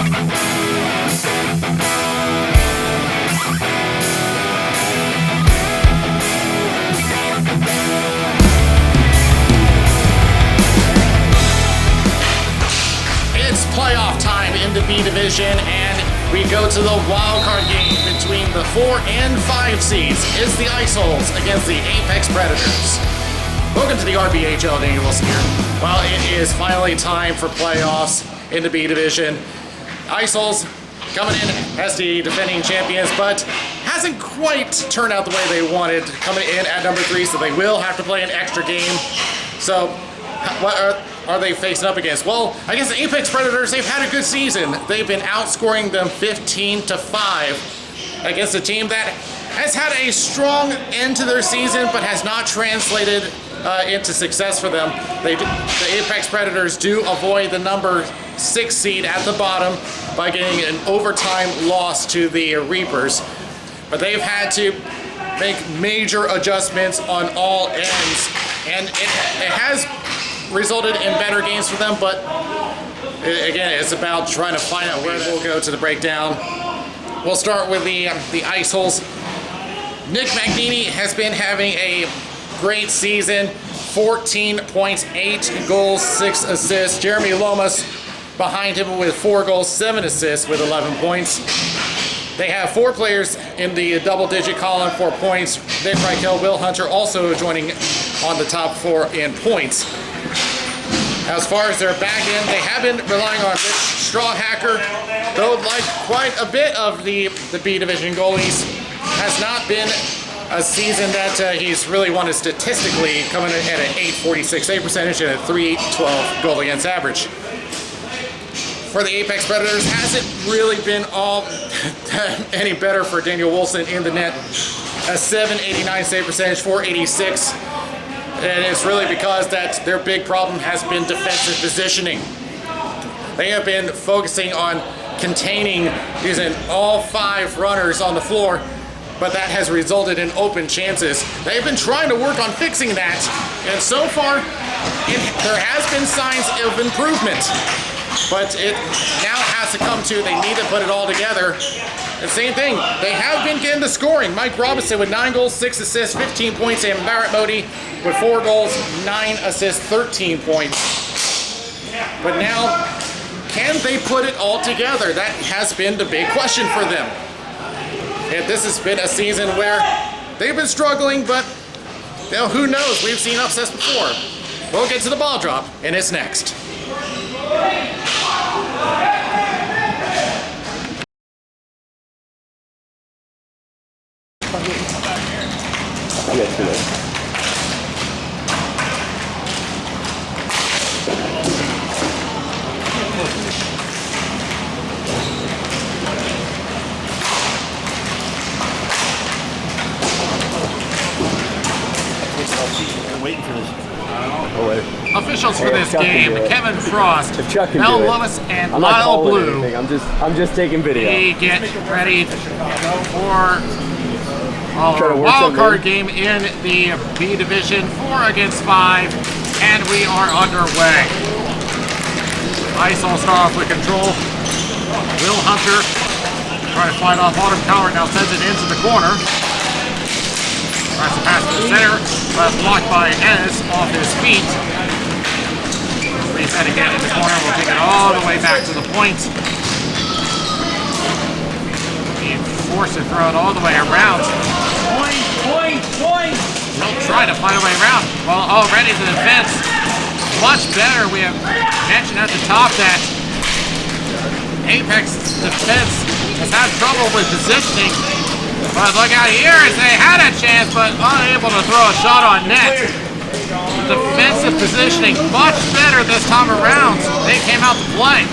Playoff time in the B division, and we go to the wild card game between the 4 and 5 seeds. It's the Ice Holes against the Apex Predators. Welcome to the RBHL. Daniel Wilson here. Well, it is finally time for playoffs in the B division. Ice Holes coming in as the defending champions, but hasn't quite turned out the way they wanted, coming in at number 3, so they will have to play an extra game. So what are they facing up against? Well, I guess the Apex Predators, they've had a good season. They've been outscoring them 15-5 against a team that has had a strong end to their season, but has not translated into success for them. The Apex Predators do avoid the number 6 seed at the bottom by getting an overtime loss to the Reapers. But they've had to make major adjustments on all ends, and it has resulted in better games for them, but again, it's about trying to find out where we'll go to the breakdown. We'll start with the Ice Holes. Nick Magnini has been having a great season, 14 points, 8 goals, 6 assists. Jeremy Lomas behind him with 4 goals, 7 assists with 11 points. They have 4 players in the double-digit column for points. Nick Reichel, Will Hunter also joining on the top 4 in points. As far as their back end, they have been relying on Rich Strawhacker, though like quite a bit of the B division goalies, has not been a season that he's really wanted statistically, coming in at an .846 save percentage and a .312 goal against average. For the Apex Predators, hasn't really been all any better for Daniel Wilson in the net. A .789 save percentage, .486. And it's really because that their big problem has been defensive positioning. They have been focusing on containing, using all 5 runners on the floor, but that has resulted in open chances. They've been trying to work on fixing that, and so far, there has been signs of improvement. But it now has to come to, they need to put it all together. And same thing, they have been getting the scoring. Mike Robinson with 9 goals, 6 assists, 15 points, and Barrett Modi with 4 goals, 9 assists, 13 points. But now, can they put it all together? That has been the big question for them. And this has been a season where they've been struggling, but you know, who knows? We've seen upsets before. We'll get to the ball drop, and it's next. Waiting for this. Officials for this game: Kevin Frost, Mel Loomis, and Lyle Blue. I'm just taking video. We get ready for our wild card game in the B division, 4 against 5, and we are underway. Ice will start off with control. Will Hunter trying to fight off Autumn Coward, now sends it into the corner. Tries to pass to the center, but blocked by Ez off his feet. Reset again in the corner, we'll take it all the way back to the point. And force it, throw it all the way around. Point! He'll try to find a way around. Well, already the defense, much better. We have mentioned at the top that Apex defense has had trouble with positioning. But look out here, as they had a chance, but unable to throw a shot on net. Defensive positioning much better this time around. They came out to play.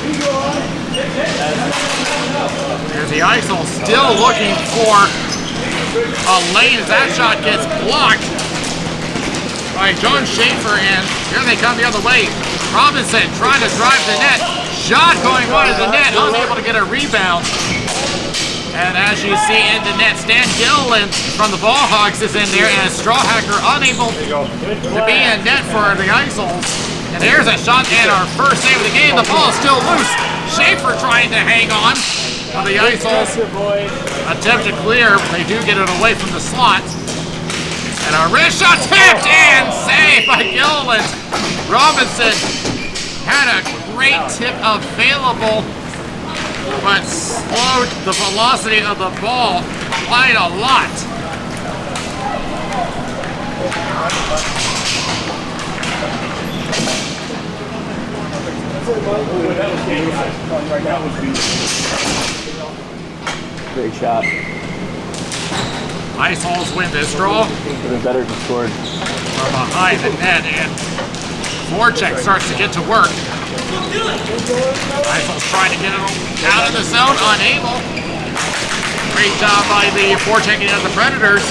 There's the Ice Hole still looking for a lane as that shot gets blocked by John Schaefer, and here they come the other way. Robinson trying to drive the net. Shot going wide of the net, unable to get a rebound. And as you see in the net, Stan Gilliland from the Ball Hogs is in there, and Strawhacker unable to be in net for the Ice Holes. And there's a shot, and our first save of the game. The ball is still loose. Schaefer trying trying to hang on. But the Isols attempt to clear. They do get it away from the slot. And a wrist shot tipped and saved by Gilliland. Robinson had a great tip available, but slowed the velocity of the ball quite a lot. Great shot. Isols win this draw. Would have been better if he scored. From behind the net, and forecheck starts to get to work. Isols trying to get it out of the zone, unable. Great job by the forechecking of the Predators.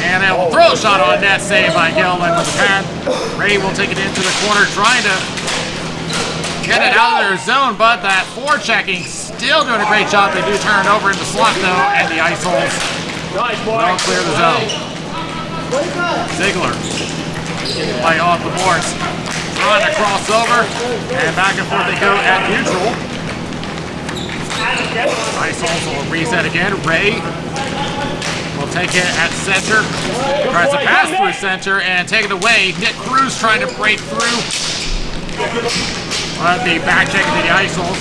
And they will throw a shot on net, saved by Gilliland with the pad. Ray will take it into the corner, trying to get it out of their zone, but that forechecking still doing a great job. They do turn it over in the slot though, and the Isols will clear the zone. Ziegler play off the boards, trying to cross over, and back and forth they go at neutral. Isols will reset again. Ray will take it at center, tries to pass through center and take it away. Nick Cruz trying to break through. The back check of the Isols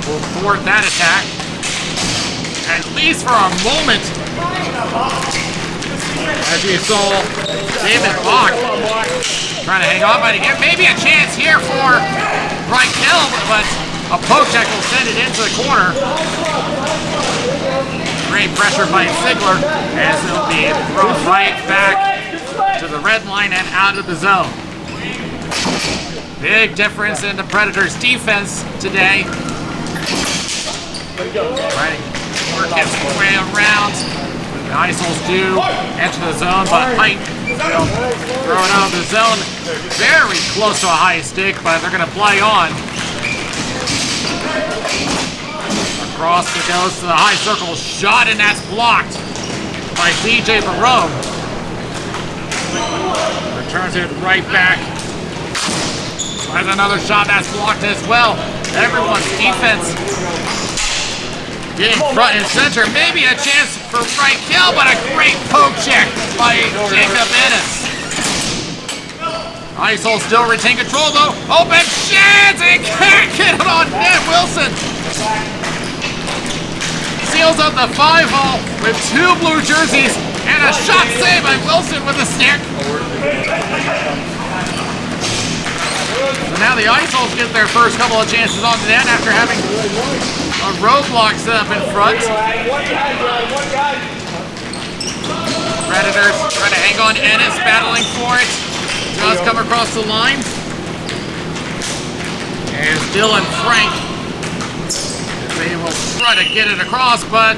will thwart that attack, at least for a moment. As you saw David Bach trying to hang on, but again, maybe a chance here for Reichel, but a poke check will send it into the corner. Great pressure by Ziegler, as it'll be thrown right back to the red line and out of the zone. Big difference in the Predators' defense today. Trying to work his way around. The Isols do enter the zone, but Height will throw it out of the zone. Very close to a high stick, but they're going to play on. Across it goes to the high circle shot, and that's blocked by DJ Barone. Returns it right back. There's another shot that's blocked as well. Everyone's defense getting front and center. Maybe a chance for Reichel, but a great poke check by Jacob Ennis. Isols still retain control though. Open chance and can't get it on net. Wilson seals up the 5-hole with 2 blue jerseys and a shot saved by Wilson with a stick. So now the Isols get their first couple of chances on the net after having a roadblock set up in front. Predators trying to hang on. Ennis battling for it. Does come across the line. And Dylan Frank, they will try to get it across, but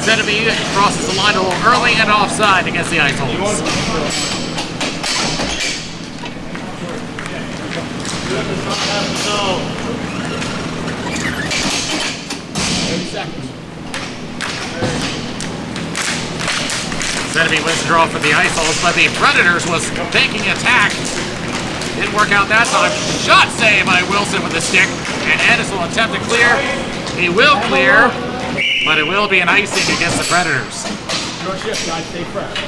Zenemy crosses the line a little early and offside against the Isols. Zenemy wins the draw for the Isols, but the Predators was taking attack. Didn't work out that time. Shot saved by Wilson with the stick, and Ennis will attempt to clear. He will clear, but it will be an icing against the Predators. Your shift, guys. Stay fresh.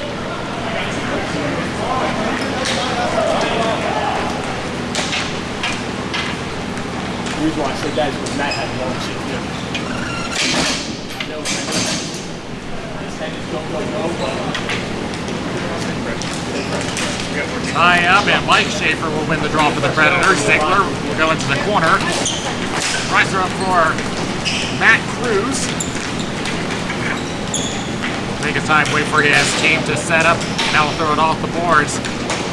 The reason why I said that is because Matt had a long shift here. I know. His head is go, Tie up, and Mike Schaefer will win the draw for the Predators. Ziegler will go into the corner. Riser up for Matt Cruz. Take his time, wait for his team to set up. Now we'll throw it off the boards.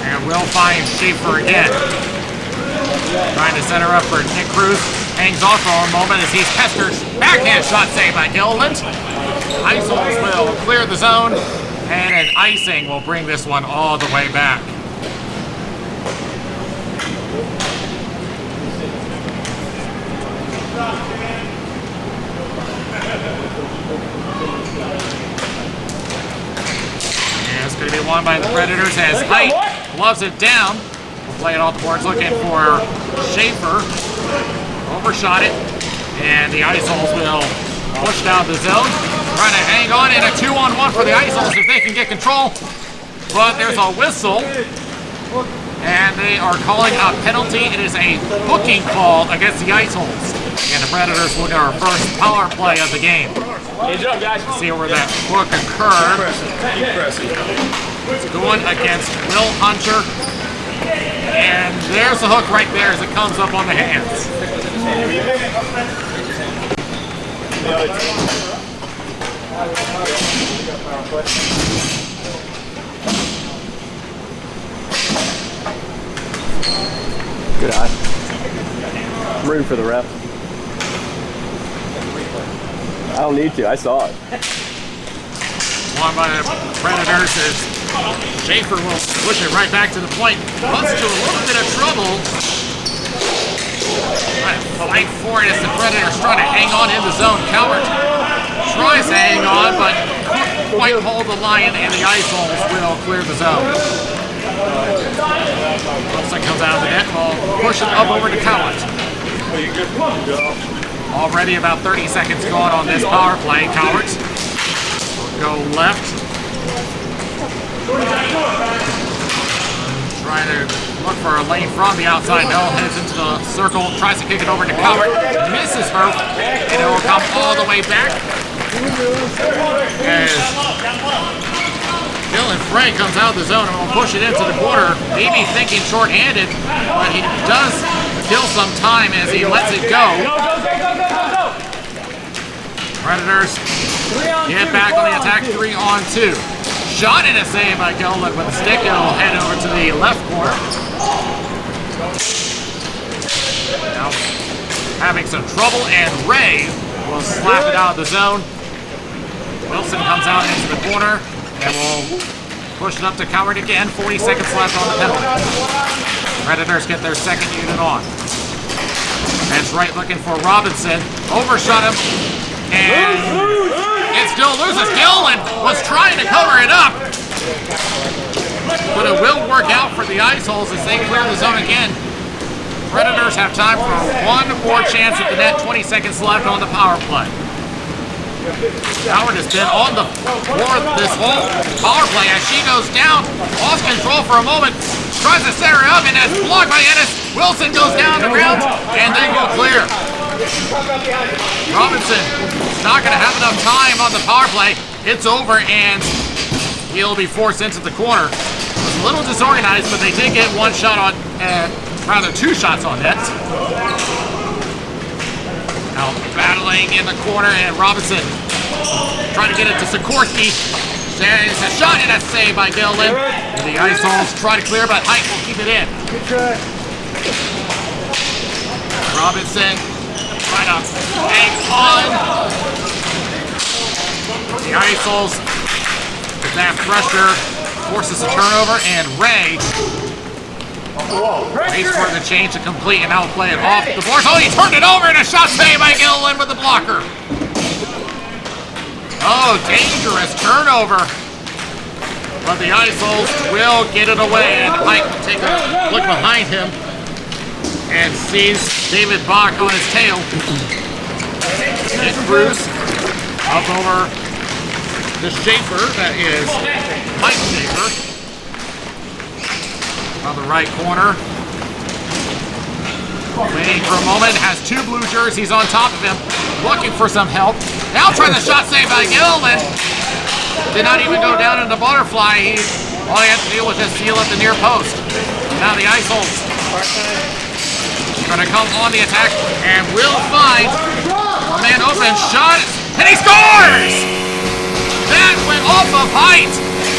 And we'll find Schaefer again. Trying to set her up for Nick Cruz. Hangs off for a moment as he's pestered. Backhand shot saved by Gilliland. Isols will clear the zone. And an icing will bring this one all the way back. And it's going to be won by the Predators as Height gloves it down. We'll play it off the boards, looking for Schaefer overshot it, and the Ice Holes will push down the zone. Trying to hang on in a 2-on-1 for the Ice Holes if they can get control. But there's a whistle, and they are calling a penalty. It is a hooking call against the Ice Holes. And the Predators will get our first power play of the game. Good job, guys. See where that hook occurred. It's going against Will Hunter. And there's the hook right there as it comes up on the hands. Good eye. I'm rooting for the ref. I don't need to. I saw it. One by the Predators as Schaefer will push it right back to the point. Runs into a little bit of trouble. Trying to fight for it as the Predators trying to hang on in the zone. Cowart tries to hang on, but couldn't quite hold the line, and the Ice Holes will clear the zone. Wilson comes out of the net and will push it up over to Cowart. Already about 30 seconds gone on this power play. Cowart will go left. Trying to look for a lane from the outside. No, heads into the circle. Tries to kick it over to Cowart. Misses her. And it will come all the way back. As Dylan Frank comes out of the zone and will push it into the corner. Maybe thinking short-handed, but he does kill some time as he lets it go. Predators get back on the attack, 3-on-2. Shot and a save by Gilliland with a stick. It'll head over to the left corner. Now having some trouble, and Ray will slap it out of the zone. Wilson comes out into the corner and will push it up to Cowart again. 40 seconds left on the penalty. Predators get their second unit on. That's right, looking for Robinson. Overshot him. And it still loses. Gilliland was trying to cover it up. But it will work out for the Ice Holes as they clear the zone again. Predators have time for one more chance at the net. 20 seconds left on the power play. Cowart has been on the floor this whole power play as she goes down. Lost control for a moment. Tries to set her up, and that's blocked by Ennis. Wilson goes down the ground, and they go clear. Robinson is not going to have enough time on the power play. It's over, and he'll be forced into the corner. It was a little disorganized, but they did get one shot on, rather two shots on net. Now battling in the corner, and Robinson trying to get it to Sikorsky. It's a shot and a save by Gilliland. And the Ice Holes try to clear, but Height will keep it in. Robinson trying to hang on. The Ice Holes, with that pressure, forces a turnover, and Ray waits for the change to complete, and now will play it off the boards. Oh, he turned it over, and a shot saved by Gilliland with the blocker. Oh, dangerous turnover. But the Ice Holes will get it away, and Mike will take a look behind him and sees David Bach on his tail. It Bruce up over the Schaefer, that is Mike Schaefer. On the right corner. Waiting for a moment, has two blue jerseys on top of him, looking for some help. Now trying the shot saved by Gilliland. Did not even go down in the butterfly. All he had to do was just seal at the near post. Now the Ice Holes going to come on the attack and will find a man open, shot, and he scores! That went off of Height,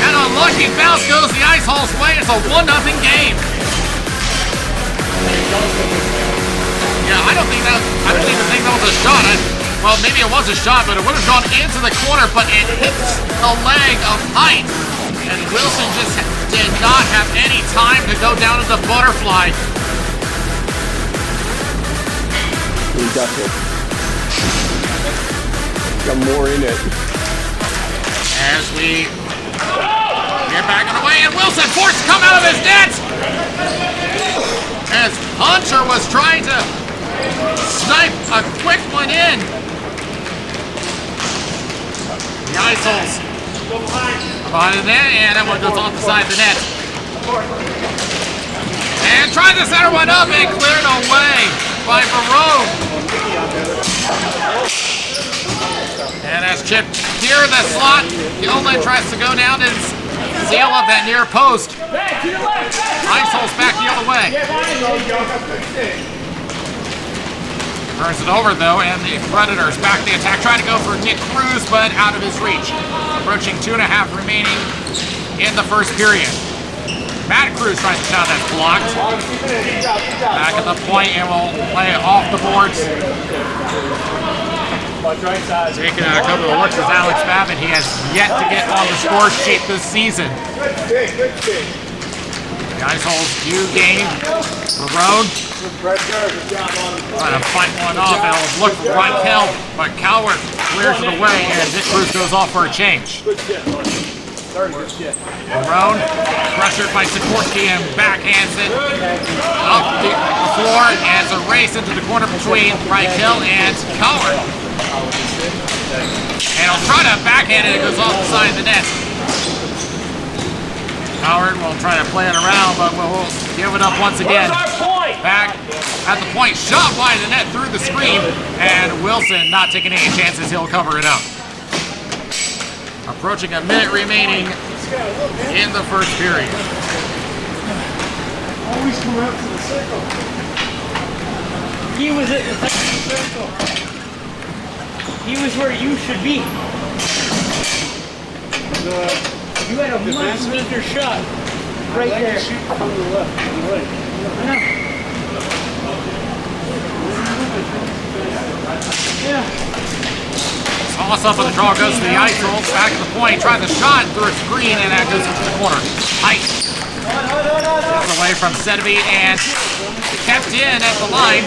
and a lucky bounce goes the Ice Holes' way. It's a 1-0 game. Yeah, I don't even think that was a shot. Well, maybe it was a shot, but it would have gone into the corner, but it hits the leg of Height. And Wilson just did not have any time to go down to the butterfly. He got it. Got more in it. As we get back on the way, and Wilson forced to come out of his net. as Hunter was trying to snipe a quick one in. The Isols behind the net, and that one goes off the side of the net. And trying to center one up and cleared away by Barone. And as Chip here in the slot, Gilman tries to go down and seal up that near post. Isols back the other way. Turns it over though, and the Predators back the attack, trying to go for Nick Cruz, but out of his reach. Approaching 2.5 remaining in the first period. Matt Cruz tries to shot that's blocked. Back at the point, and we'll play it off the boards. Taking a couple of looks with Alex Babbitt. He has yet to get on the score sheet this season. The Isols do gain. Barone trying to fight one off. It'll look for Raquel, but Coward clears it away, and Nick Cruz goes off for a change. Barone pressured by Sikorsky and backhands it up the floor, and it's a race into the corner between Raquel and Coward. And he'll try to backhand it. It goes off the side of the net. Howard will try to play it around, but we'll give it up once again. Back at the point, shot wide of the net through the screen, and Wilson not taking any chances. He'll cover it up. Approaching a minute remaining in the first period. Always come out to the circle. He was at the circle. He was where you should be. You had a monster shot right there. Shoot from the left. Yeah. Toss up on the draw goes to the Isols. Back at the point, trying the shot through a screen, and that goes into the corner. Ice gets away from Sedeby and kept in at the line.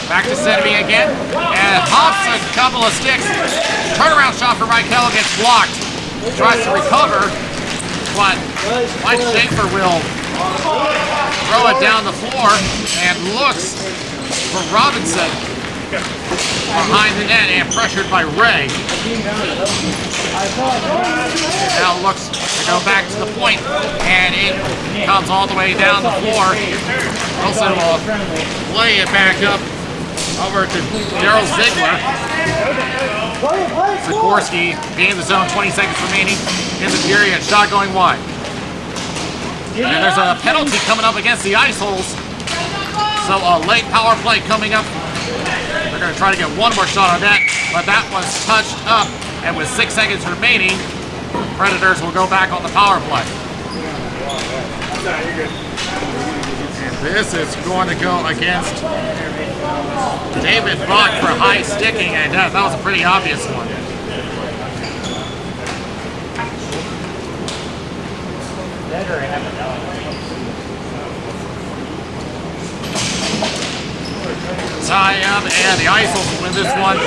Back to Sedeby again, and hops a couple of sticks. Turnaround shot for Raquel gets blocked. Tries to recover, but Mike Schaefer will throw it down the floor and looks for Robinson behind the net and pressured by Ray. Now looks to go back to the point, and it comes all the way down the floor. Wilson will play it back up over to Daryl Ziegler. Sikorsky being in the zone, 20 seconds remaining in the period. Shot going wide. And there's a penalty coming up against the Isols. So a late power play coming up. They're going to try to get one more shot on that, but that was touched up. And with 6 seconds remaining, Predators will go back on the power play. And this is going to go against David Buck for high sticking, and that was a pretty obvious one. Tie up, and the Isols will win this one.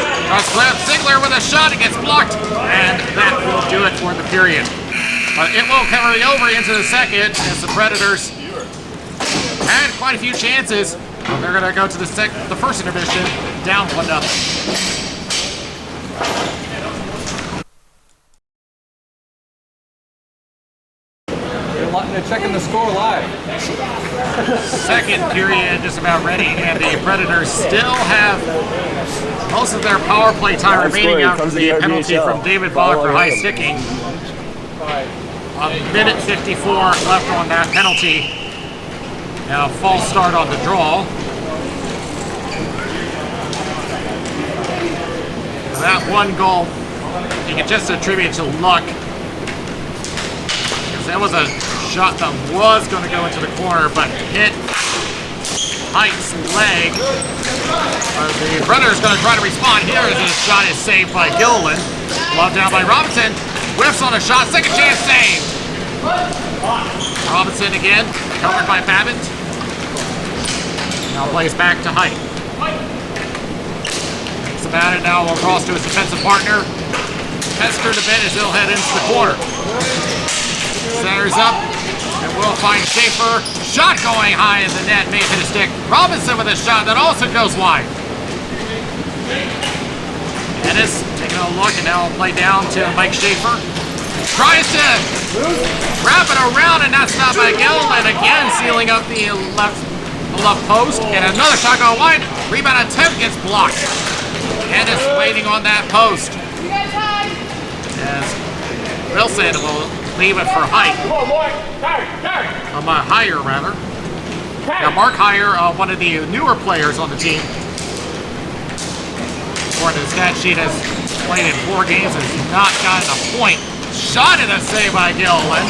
Ziegler with a shot, it gets blocked, and that will do it for the period. But it will carry over into the second as the Predators had quite a few chances. They're going to go to the first intermission down 1-0. They're checking the score live. Second period just about ready, and the Predators still have most of their power play time remaining after the penalty from David Ballard for high sticking. A minute 54 left on that penalty. Now a false start on the draw. That one goal, you can just attribute to luck. Because that was a shot that was going to go into the corner, but hit Hite's leg. The Predators going to try to respond here as this shot is saved by Gilliland. Glove down by Robinson. Whiffs on a shot. Second chance saved. Robinson again, covered by Babbitt. Now plays back to Hite. Thinks about it now. Will cross to his defensive partner. Pestered a bit as he'll head into the corner. Centers up, and we'll find Schaefer. Shot going high in the net, may hit a stick. Robinson with a shot that also goes wide. Ennis taking a look, and now will play down to Mike Schaefer. Tries to wrap it around, and that's stopped by Gill, and again sealing up the left post, and another shot going wide. Rebound attempt gets blocked. Ennis waiting on that post. As Wilson will leave it for Height. Higher, rather. Now, Mark Higher, one of the newer players on the team. According to the stat sheet, has played in 4 games, has not gotten a point. Shot at a save by Gilliland.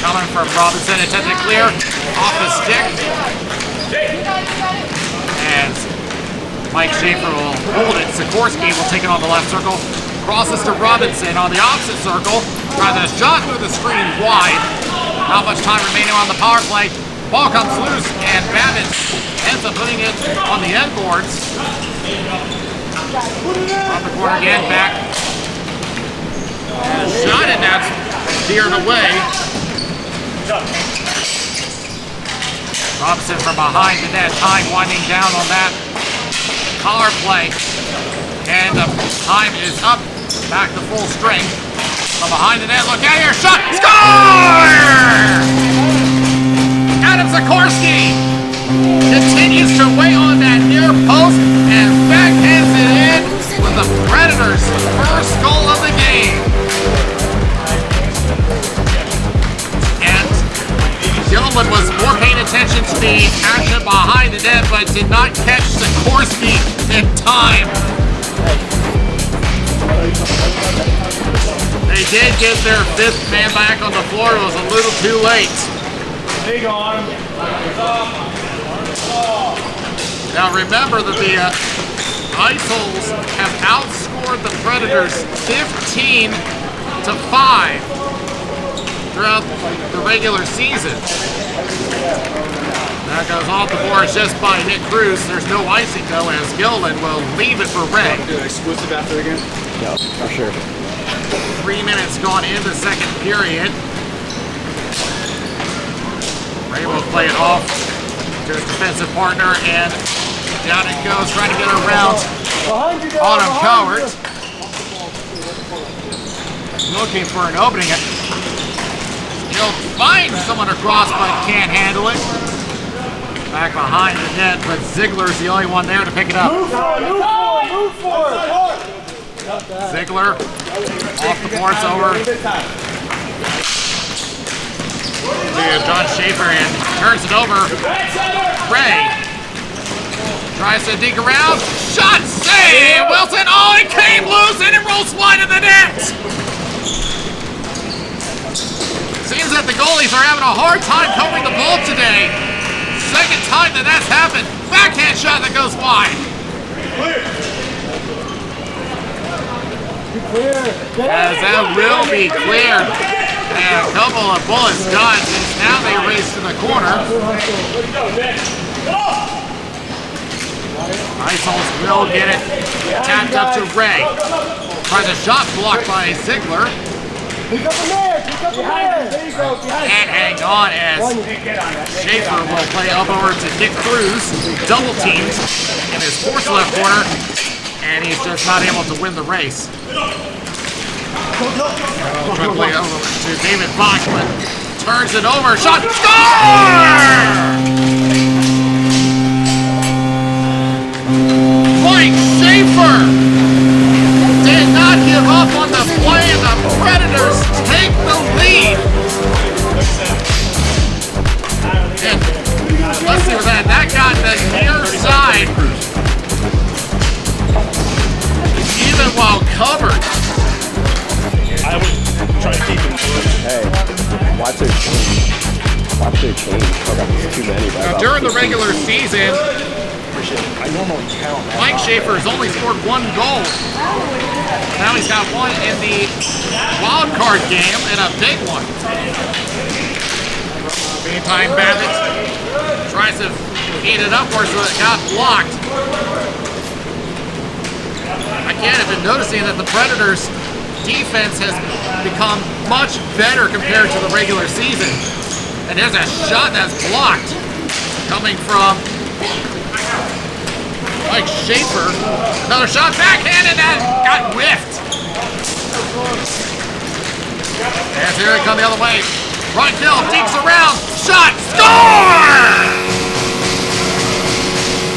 Coming from Robinson, attempted clear off the stick. And Mike Schaefer will hold it. Sikorsky will take it on the left circle. Crosses to Robinson on the opposite circle. Tries a shot through the screen wide. Not much time remaining on the power play. Ball comes loose, and Babbitt ends up putting it on the end boards. Off the corner again, back. And a shot, and that's steered away. Robinson from behind the net, time winding down on that power play. And the time is up, back to full strength. From behind the net, look out here, shot, score! Adam Sikorsky continues to weigh on that near post and backhands it in with the Predators' first goal of the game. And Gilliland was more paying attention to the action behind the net, but did not catch Sikorsky in time. They did get their 5th man back on the floor. It was a little too late. Now remember that the Ice Holes have outscored the Predators 15-5 throughout the regular season. That goes off the boards just by Nick Cruz. There's no icing though, as Gilliland will leave it for Ray. Do an exclusive after again? No, for sure. 3 minutes gone in the second period. Ray will play it off to his defensive partner, and down it goes, trying to get around Autumn Cowart. Looking for an opening. He'll find someone across, but can't handle it. Back behind the net, but Ziegler's the only one there to pick it up. Move for it. Ziegler off the boards over to John Schaefer and turns it over. Ray tries to dig around. Shot save! Wilson, oh, it came loose and it rolls wide of the net! Seems that the goalies are having a hard time covering the ball today. Second time that that's happened. Backhand shot that goes wide. As that will be cleared. And a couple of bullets done. Now they race to the corner. Ice Holes will get it tapped up to Ray. Tries a shot blocked by Ziegler. And hang on as Schaefer will play up over to Nick Cruz, double teamed in his 4th left corner, and he's just not able to win the race. Trying to play over to David Bachman, turns it over, shot, score! Mike Schaefer did not give up on the play, and the Predators take the lead. And let's see what that got the near side, even while covered. I would try to keep him. Hey, watch their change. Watch their change. Oh, that's too many. Now, during the regular season, I normally count. Mike Schaefer has only scored 1 goal. Now he's got 1 in the wild card game, and a big one. Meantime, Babbitt tries to feed it upwards, so it got blocked. Again, I've been noticing that the Predators' defense has become much better compared to the regular season. And there's a shot that's blocked coming from Mike Schaefer. Another shot backhand and that got whiffed. And here they come the other way. Right kill, deeps around, shot, score!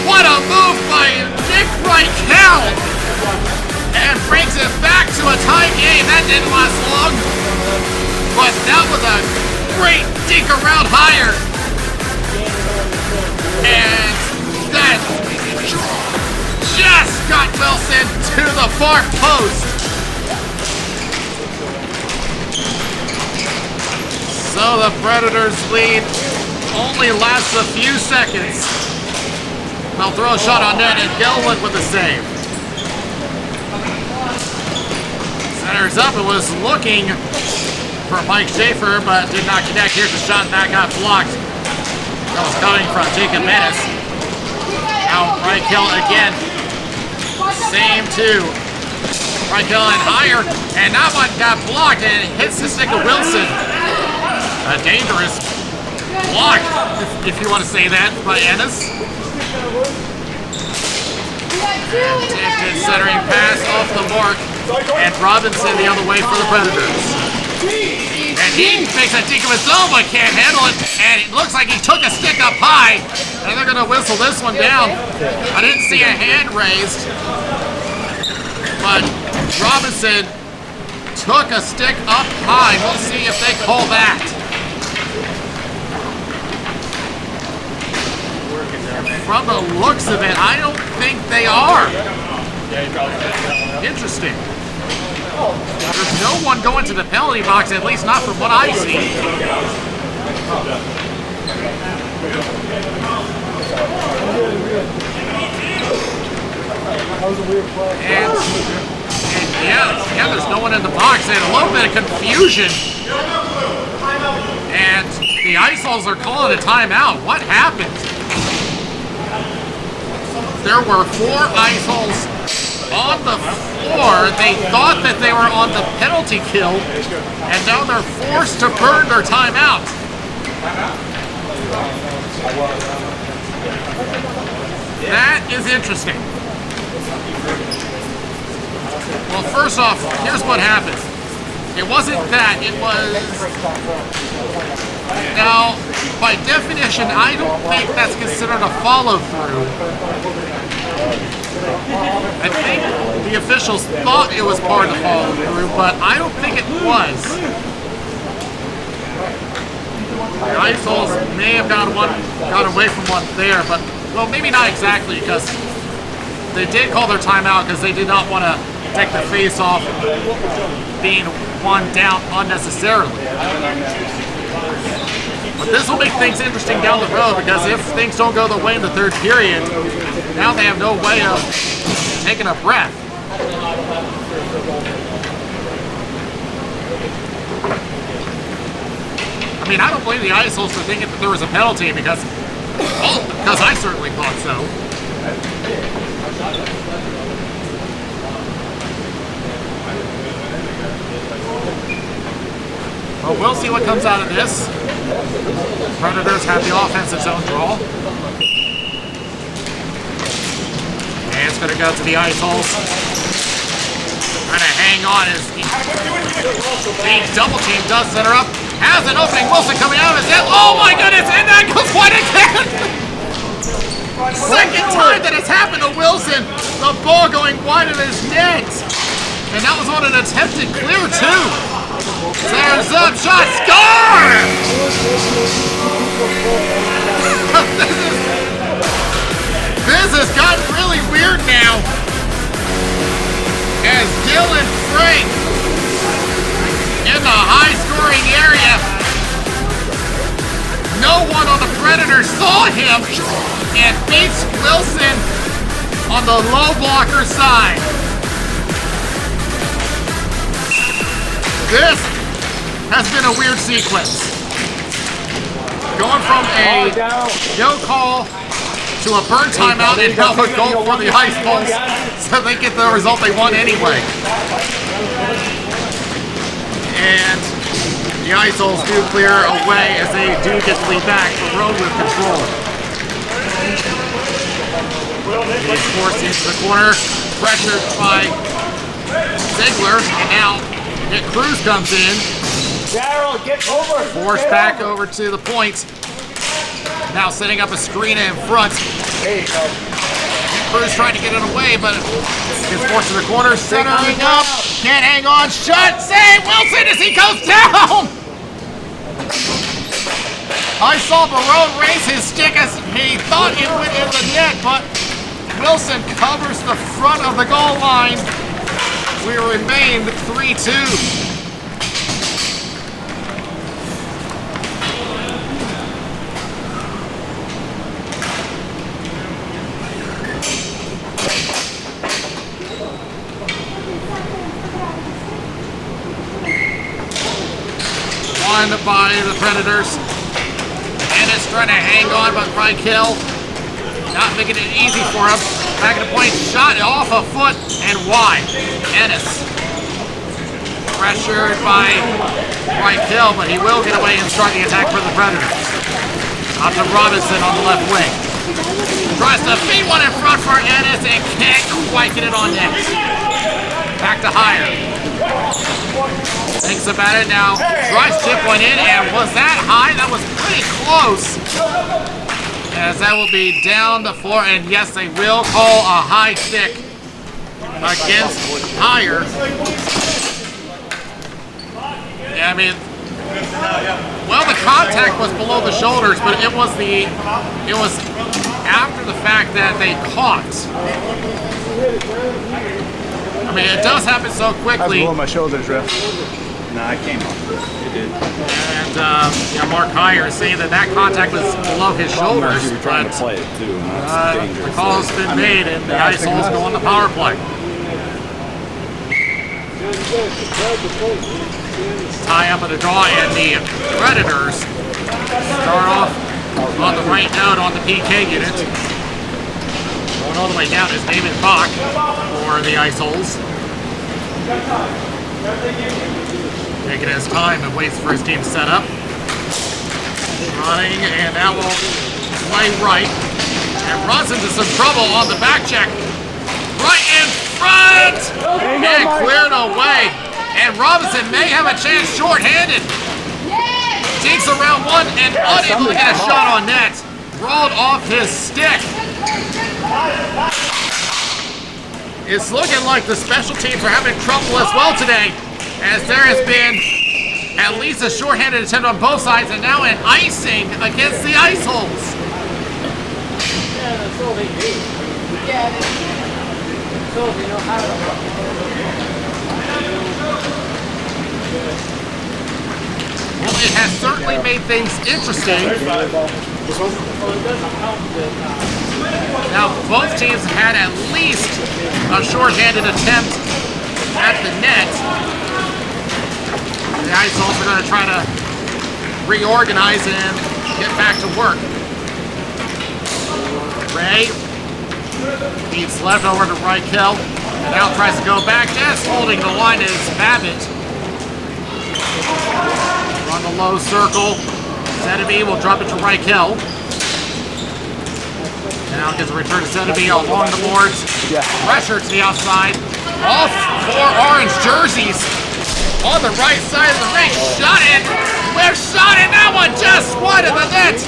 What a move by Nick Reichel! And brings it back to a tie game. That didn't last long. But that was a great dink around higher. And that just got Wilson to the far post. So the Predators' lead only lasts a few seconds. They'll throw a shot on net and Gilliland with a save. Centers up and was looking for Mike Schaefer, but did not connect. Here's the shot and that got blocked. That was coming from Jacob Menace. Now Reichel again. Same two. Reichel and higher, and that one got blocked and it hits the stick of Wilson. A dangerous block, if you want to say that, by Ennis. Tipped centering pass off the mark, and Robinson the other way for the Predators. And he makes a dink of his own, but can't handle it, and it looks like he took a stick up high, and they're going to whistle this one down. I didn't see a hand raised, but Robinson took a stick up high. We'll see if they call that. From the looks of it, I don't think they are. Interesting. There's no one going to the penalty box, at least not from what I see. And yeah, there's no one in the box. And a little bit of confusion. And the Ice Holes are calling a timeout. What happened? There were 4 Ice Holes on the floor. They thought that they were on the penalty kill, and now they're forced to burn their timeout. That is interesting. Well, first off, here's what happened. It wasn't that, it was... Now, by definition, I don't think that's considered a follow-through. I think the officials thought it was part of the follow-through, but I don't think it was. The Ice Holes may have got away from one there, but, well, maybe not exactly, because they did call their timeout because they did not want to take the face off being one down unnecessarily. But this will make things interesting down the road, because if things don't go the way in the third period, now they have no way of taking a breath. I mean, I don't blame the Ice Holes for thinking that there was a penalty, because I certainly thought so. Well, we'll see what comes out of this. Predators have the offensive zone draw. And it's going to go to the Ice Holes. Trying to hang on as the double team does center up. Has an opening. Wilson coming out of his head. Oh my goodness! And that goes wide again! Second time that it's happened to Wilson. The ball going wide of his net. And that was on an attempted clear too. Centers up, shot, score! This has gotten really weird now. As Dylan Frank in the high-scoring area. No one on the Predators saw him and beats Wilson on the low blocker side. This has been a weird sequence. Going from a no call to a burn timeout and now a goal for the Ice Holes, so they get the result they want anyway. And The Isols do clear away as they do get the lead back. Barone with control. He's forced into the corner, pressured by Ziegler, and now Nick Cruz comes in. Daryl, get over. Forced back over to the point. Now setting up a screen in front. There you go. Cruz trying to get it away, but gets forced to the corner, centering up, can't hang on, shot, save, Wilson as he goes down! I saw Barone raise his stick as he thought it went in the net, but Wilson covers the front of the goal line. We remain 3-2. By the Predators. Ennis trying to hang on, but Reichel not making it easy for him. Back at the point, shot off a foot and wide. Ennis pressured by Reichel, but he will get away and start the attack for the Predators. Out to Robinson on the left wing. Tries to feed one in front for Ennis and can't quite get it on net. Back to Hire. Thinks about it now. Tries to chip one in, and was that high? That was pretty close. As that will be down the floor, and yes, they will call a high stick against Hire. Yeah, I mean, well, the contact was below the shoulders, but it was after the fact that they caught. I mean, it does happen so quickly. I was below my shoulders, ref. No, I came off. It did. And Mark Hire is saying that contact was below his shoulders. You were trying to play it too. And that's The dangerous. call's been made, and the Isols go on the power play. Tie up at the draw, and the Predators start off on the right note on the PK unit. Going all the way down is David Bach for the Isols. Taking his time and waits for his team to set up. Running, and that will play right. And runs into some trouble on the back check. Right in front! And cleared away. And Robinson may have a chance short-handed. Takes around one and unable to get a shot on net. Rolled off his stick. It's looking like the special teams are having trouble as well today, as there has been at least a shorthanded attempt on both sides, and now an icing against the Iceholes. Yeah, that's all they do. Yeah, that's all they know how to. Well, it has certainly made things interesting. Now, both teams had at least a shorthanded attempt at the net. The Iceholes are going to try to reorganize and get back to work. Ray feeds left over to Reichel, and now tries to go back. Just holding the line is Babbitt. On the low circle, Zeneby will drop it to Reichel. Now gets a return to Zeneby along the boards. Pressure to the outside. All four orange jerseys on the right side of the ring. Shot it. We're shot in that one. Just wide of the net.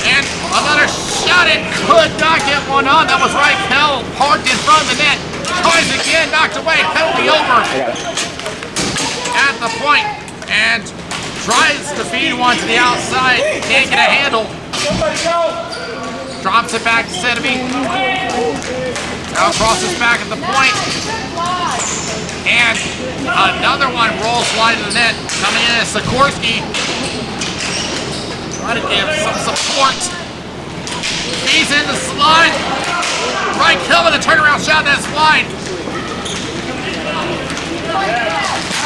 And another shot. It could not get one on. That was Reichel parked in front of the net. Tries again. Knocked away. Penalty over. At the point, and tries to feed one to the outside, can't get a handle. Drops it back to Zeneby. Now crosses back at the point. And another one rolls wide of the net. Coming in as Sikorsky. Trying to give some support. Feeds in the slide. Reichel with a turnaround shot, that's wide.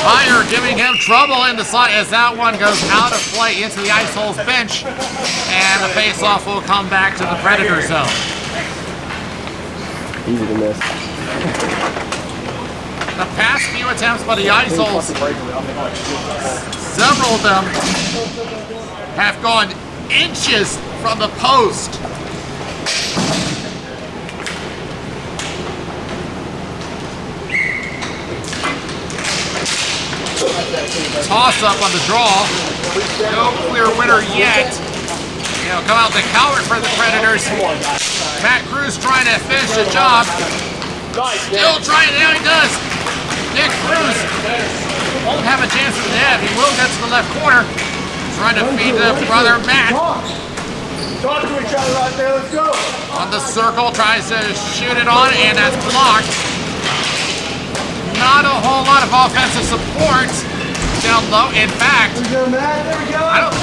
Hire giving him trouble in the slot as that one goes out of play into the Iceholes bench, and the faceoff will come back to the Predator zone. Easy to miss. the past few attempts by the ISOs, several of them have gone inches from the post. Toss up on the draw. No clear winner yet. He'll come out the coward for the Predators. Matt Cruz trying to finish the job. Still trying, now he does. Nick Cruz won't have a chance at the net. He will get to the left corner. Trying to feed the brother Matt. Talk to each other right there, let's go. On the circle, tries to shoot it on, and that's blocked. Not a whole lot of offensive support down low. In fact, I don't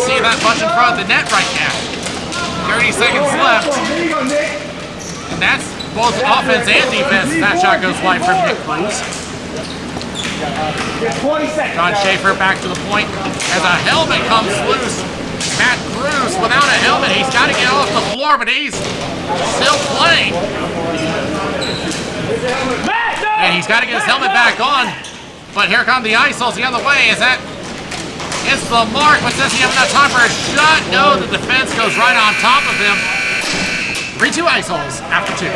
see that much in front of the net right now. 30 seconds left. And that's both offense and defense. That shot goes wide from Nick Cruz. John Schaefer back to the point as a helmet comes loose. Matt Cruz without a helmet. He's got to get off the floor, but he's still playing. And he's got to get his helmet back on. But here come the ISOs the other way. Is that it's the mark, but does he have enough time for a shot? No, the defense goes right on top of him. 3-2 ISOs after 2.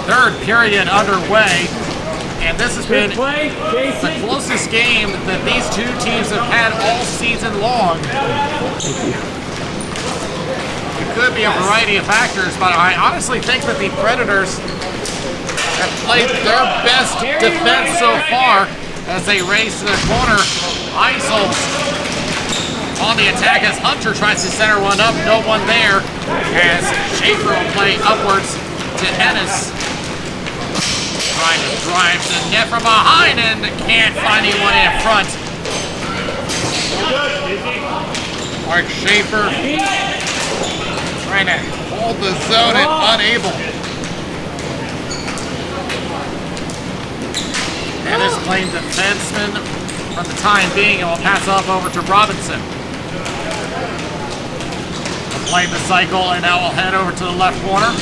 Third period underway. And this has been the closest game that these two teams have had all season long. It could be a variety of factors, but I honestly think that the Predators have played their best defense so far as they race to the corner. ISOs on the attack as Hunter tries to center one up. No one there as Schaefer will play upwards to Ennis. Trying to drive the net from behind and can't find anyone in front. Mark Schaefer trying to hold the zone and unable. And is playing defenseman for the time being and will pass off over to Robinson. Playing the cycle and now we'll head over to the left corner.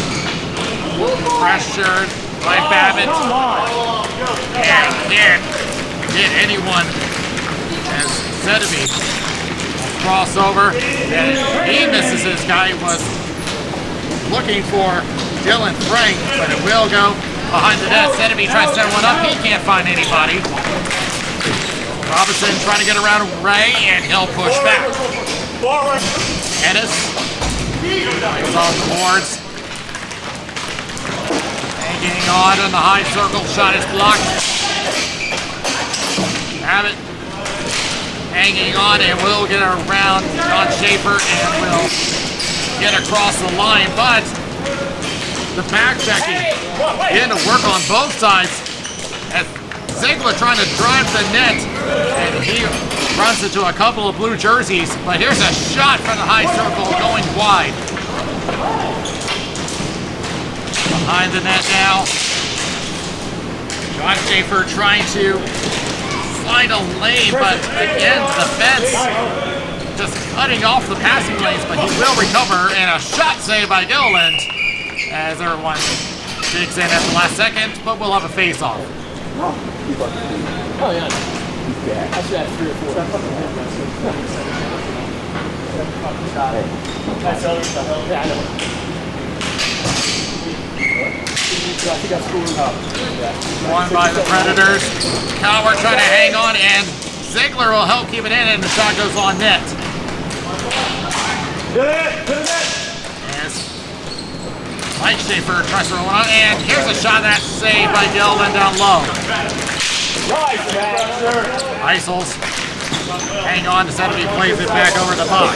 Pressured by Babbitt. And can't get anyone as Zedeby crossover. And he misses his guy. He was looking for Dylan Frank, but it will go behind the net. Zedeby tries to set one up. He can't find anybody. Robinson trying to get around Ray, and he'll push back. Ennis is on the boards. Hanging on in the high circle, shot is blocked. Babbitt hanging on and will get around John Schaefer and will get across the line, but the back checking in to work on both sides as Ziegler trying to drive the net and he runs into a couple of blue jerseys, but here's a shot from the high circle going wide. Behind the net now. John Schaefer trying to find a lane, but again, the fence just cutting off the passing lanes, but he will recover, and a shot saved by Gilliland as everyone digs in at the last second, but we'll have a face-off. Oh, yeah. I should have 3 or 4. That's other stuff. Yeah, I know. I think I scored up. Won by the Predators. Coward trying to hang on, and Ziegler will help keep it in, and the shot goes on net. As Mike Schaefer tries to roll on, and here's a shot that's saved by Gilliland down low. Isels hang on to Zedeby, plays it back over the puck.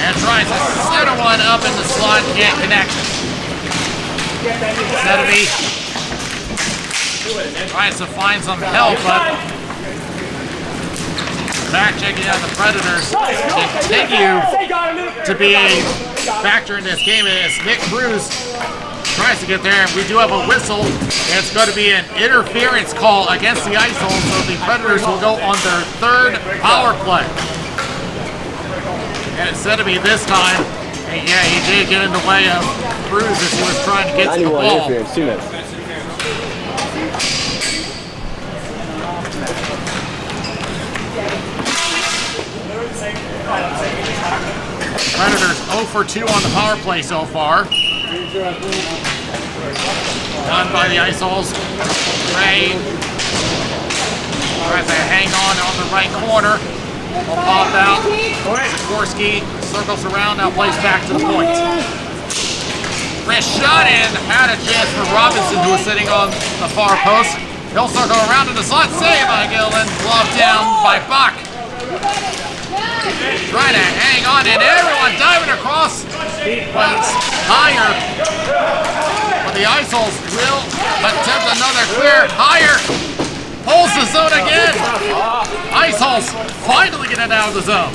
And tries to center one up in the slot, can't connect. Zedeby tries to find some help, but back checking out the Predators continue to be a factor in this game as Nick Cruz tries to get there, and we do have a whistle. It's going to be an interference call against the Ice Holes, so the Predators will go on their third power play. And it said to me this time, and yeah, he did get in the way of Cruz as he was trying to get to the 91 ball. interference, 2 minutes. Predators 0 for 2 on the power play so far. Done by the Ice Holes. Ray tries to hang on the right corner. Will pop out. Sikorsky circles around, now plays back to the point. Chris shot in. Had a chance for Robinson, who was sitting on the far post. He'll circle around to the slot. Save by Gillen. Glove down by Bach. Trying to hang on, and everyone diving across. Points higher. But the Ice Holes will attempt another clear. Higher. Holds the zone again. Ice Holes finally get it out of the zone.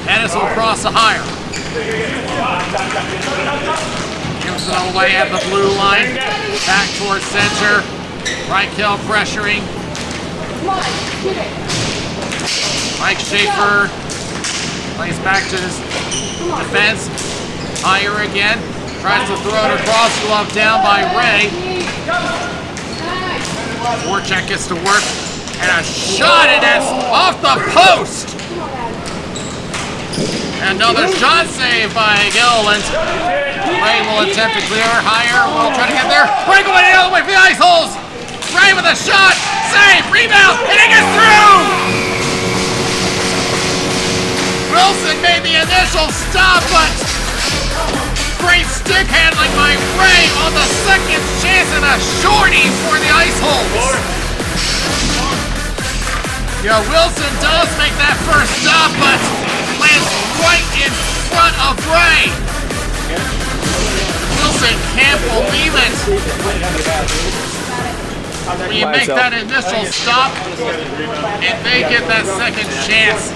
Dennis will cross the higher. Gibson away at the blue line. Back towards center. Right kill pressuring. Mike Schaefer plays back to his defense. Higher again. Tries to throw it across. Glove down by Ray. Voracek gets to work. And a shot, and it's off the post. Another shot save by Gilliland. Ray will attempt to clear. Higher will try to get there. Breakaway the other way for the Ice Holes. Ray with a shot. Save. Rebound. And it gets through. Wilson made the initial stop, but great stick handling by Ray on the second chance and a shorty for the Ice Holes. Yeah, Wilson does make that first stop, but lands right in front of Ray. Wilson can't believe it. We make that initial stop, and they get that second chance.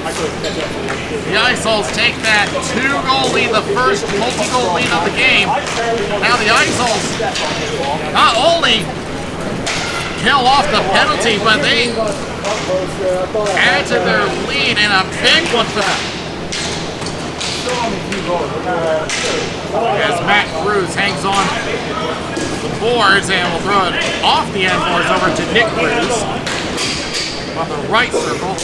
The Ice Holes take that 2-goal lead, the first multi-goal lead of the game. Now the Ice Holes not only kill off the penalty, but they add to their lead, and a big one for them. As Matt Cruz hangs on the boards and will throw it off the end boards over to Nick Cruz on the right circle.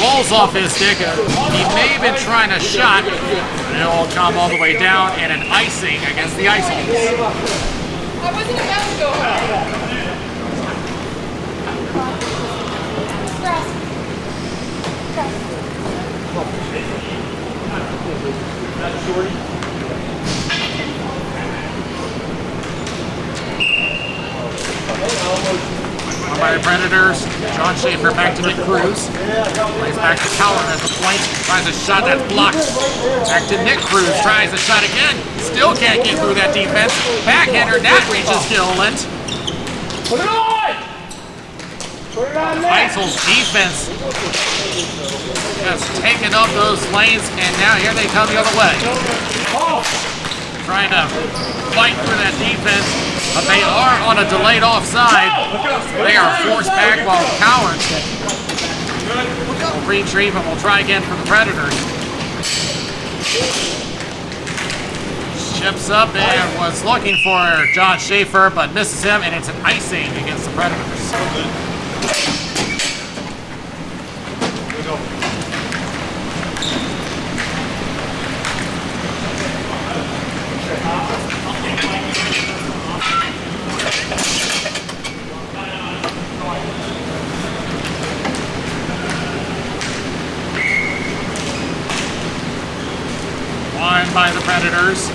Rolls off his stick. He may have been trying a shot, but it'll come all the way down and an icing against the Ice Holes. I wasn't about to go home. By the Predators, John Schaefer back to Nick Cruz. Plays back to Coward at the point. Tries a shot that's blocked. Back to Nick Cruz. Tries a shot again. Still can't get through that defense. Backhander, that reaches Gilliland. Put it on! Put it on there! Ice Holes defense has taken up those lanes, and now here they come the other way. Trying to fight through that defense, but they are on a delayed offside. They are forced back while Coward will retrieve and will try again for the Predators. Chips up and was looking for John Schaefer, but misses him, and it's an icing against the Predators. Won by the Predators.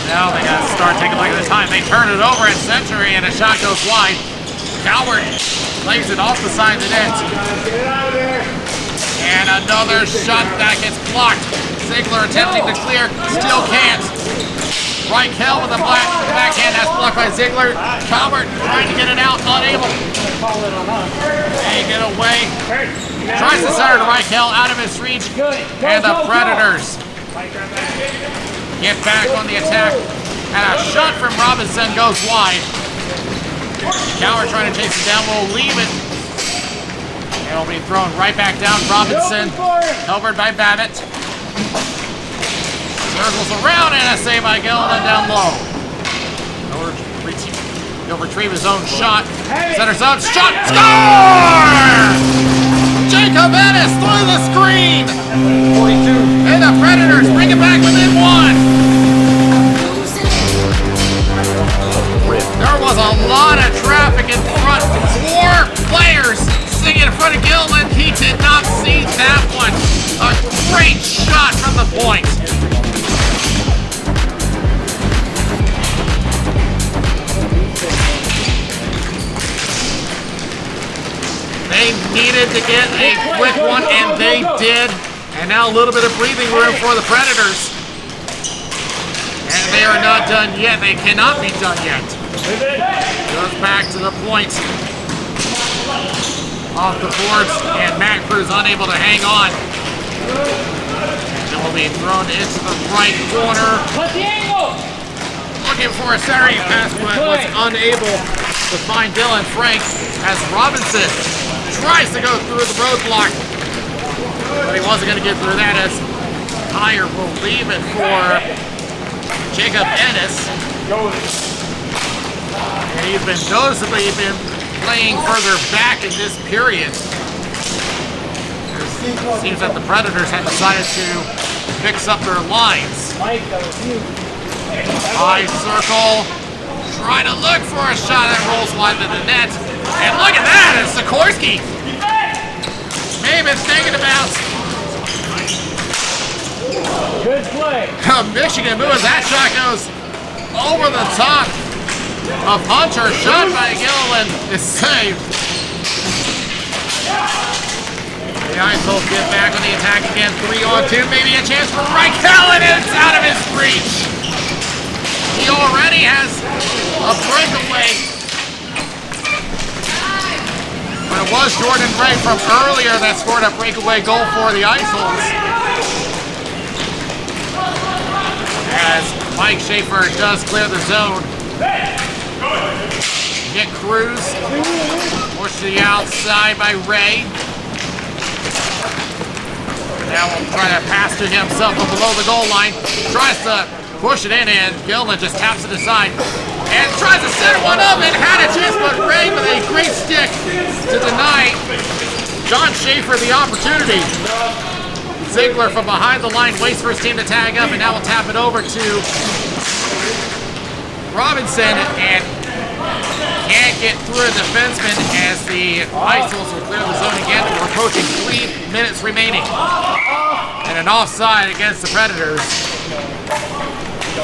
Now they got to start taking a look at the time. They turn it over at center, and a shot goes wide. Coward lays it off the side of the net. And another shot that gets blocked. Ziegler attempting to clear, still can't. Reichel with a backhand, that's blocked by Ziegler. Coward trying to get it out, unable. They get away. Tries to center to Reichel, out of his reach. And the Predators get back on the attack. And a shot from Robinson goes wide. Coward trying to chase it down, will leave it. It'll be thrown right back down. Robinson, covered by Babbitt. Circles around, and a save by Gilliland down low. He'll retrieve his own shot. Centers up, shot, score! Jacob Ennis through the screen! 42. And the Predators bring it back within one. There was a lot of traffic in front. 4 players sitting in front of Gilliland. He did not see that one. A great shot from the point. They needed to get a quick one, and they did. And now a little bit of breathing room for the Predators. And they are not done yet. They cannot be done yet. Goes back to the point. Off the boards, and Matt Cruz unable to hang on. And it will be thrown into the right corner. Looking for a centering pass, but was unable to find Dylan Frank as Robinson tries to go through the roadblock. But he wasn't going to get through that as Tyre will leave it for Jacob Ennis. And he's been noticeably playing further back in this period. It seems that the Predators have decided to mix up their lines. High circle, trying to look for a shot that rolls wide to the net. And look at that, it's Sikorsky. May have been thinking about Good play. Michigan move as that shot goes over the top of Hunter. Shot by Gilliland is saved. The Icebolt get back on the attack again. 3-on-2, maybe a chance for Reichel, and it's out of his reach. He already has a breakaway. But it was Jordan Ray from earlier that scored a breakaway goal for the Iceholds. As Mike Schaefer does clear the zone. Nick Cruz pushed to the outside by Ray. Now we'll try to pass to himself from below the goal line. Tries to push it in, and Gilliland just taps it aside. And tries to set one up and had a chance, but Ray with a great stick to deny John Schaefer the opportunity. Ziegler from behind the line waits for his team to tag up, and now we'll tap it over to Robinson, and can't get through a defenseman as the Iceholds will clear the zone again. We're approaching 3 minutes remaining. And an offside against the Predators.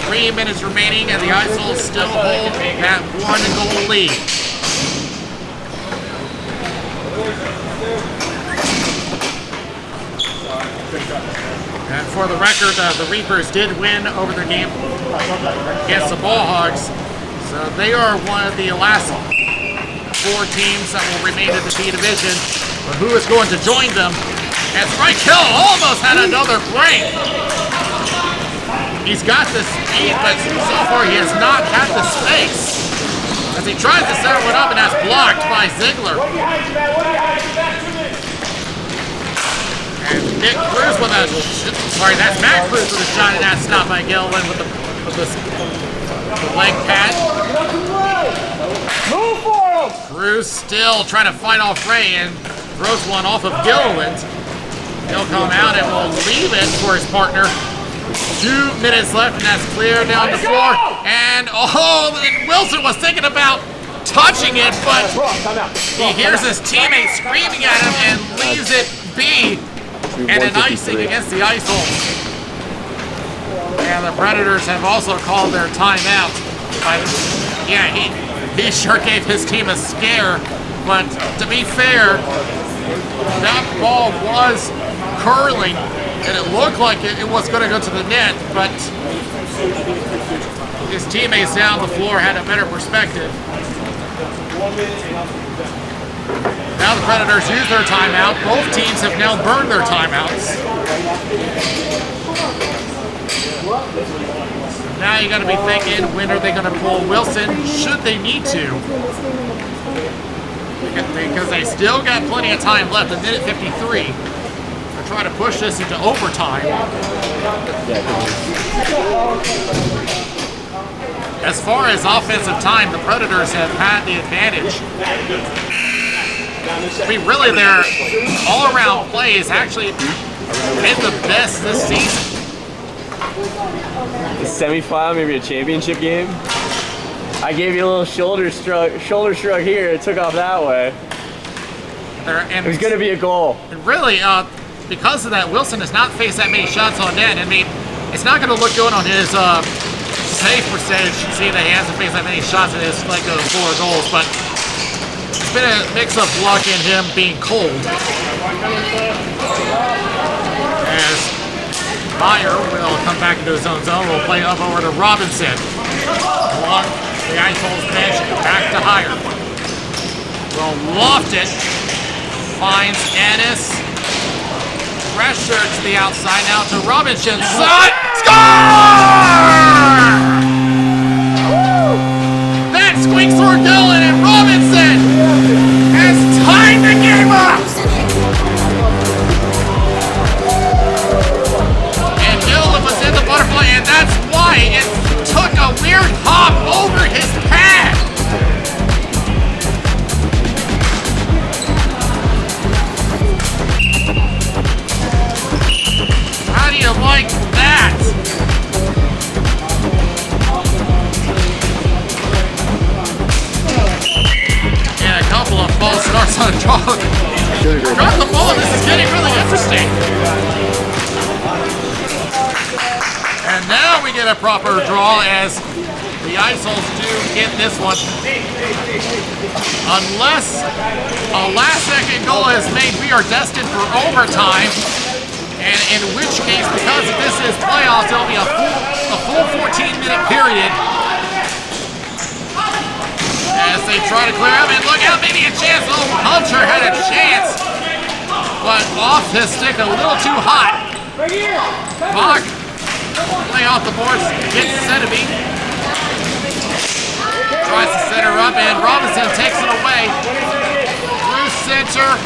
3 minutes remaining, and the Iceholds still hold that 1-goal lead. And for the record, the Reapers did win over their game against the Ballhogs. So they are one of the last 4 teams that will remain in the B division. But who is going to join them? As Reichel almost had another break. He's got the speed, but so far he has not had the space. As he tries to set one up, and that's blocked by Ziegler. And Nick Cruz with a, sorry, that's Matt Cruz with a shot, and that's stopped by Gilliland with the leg pad. Move for him. Cruz still trying to fight off Ray and throws one off of Gilliland. He'll come out and will leave it for his partner. 2 minutes left, and that's clear down the floor. And and Wilson was thinking about touching it, but he hears his teammate screaming at him and leaves it be. And an icing against the Iceholds. And the Predators have also called their timeout. Yeah, he sure gave his team a scare. But to be fair, that ball was curling, and it looked like it was going to go to the net, but his teammates down the floor had a better perspective. Now the Predators use their timeout. Both teams have now burned their timeouts. Now you got to be thinking, when are they going to pull Wilson? Should they need to? Because they still got plenty of time left. A minute 53. They're trying to push this into overtime. As far as offensive time, the Predators have had the advantage. I mean, really, their all-around play has actually been the best this season. The semifinal, maybe a championship game. I gave you a little shoulder shrug here. It took off that way. And it was going to be a goal. And really, because of that, Wilson has not faced that many shots on net. I mean, it's not going to look good on his save percentage. You see that he hasn't faced that many shots in his like those 4 goals, but it's been a mix of luck and him being cold. As Meyer will come back into his own zone, will play up over to Robinson. Along the Iceholes bench, back to Hire. Will loft it. Finds Ennis. Pressure to the outside now to Robinson. Score! That squeaks through Dillon, and Robinson has tied the game up. And Dillon was in the butterfly, and that's why it took a weird hop over his pad. How do you like that? And a couple of false starts on draw. Drop the ball, this is getting really interesting. And now we get a proper draw as the Iceholes do get this one. Unless a last-second goal is made, we are destined for overtime. And in which case, because this is playoffs, it'll be a full 14-minute period. As they try to clear out, and look out, maybe a chance. Oh, Hunter had a chance, but off his stick a little too hot. Bach playing off the boards, gets Sedeby. Tries to set her up, and Robinson takes it away. Through center.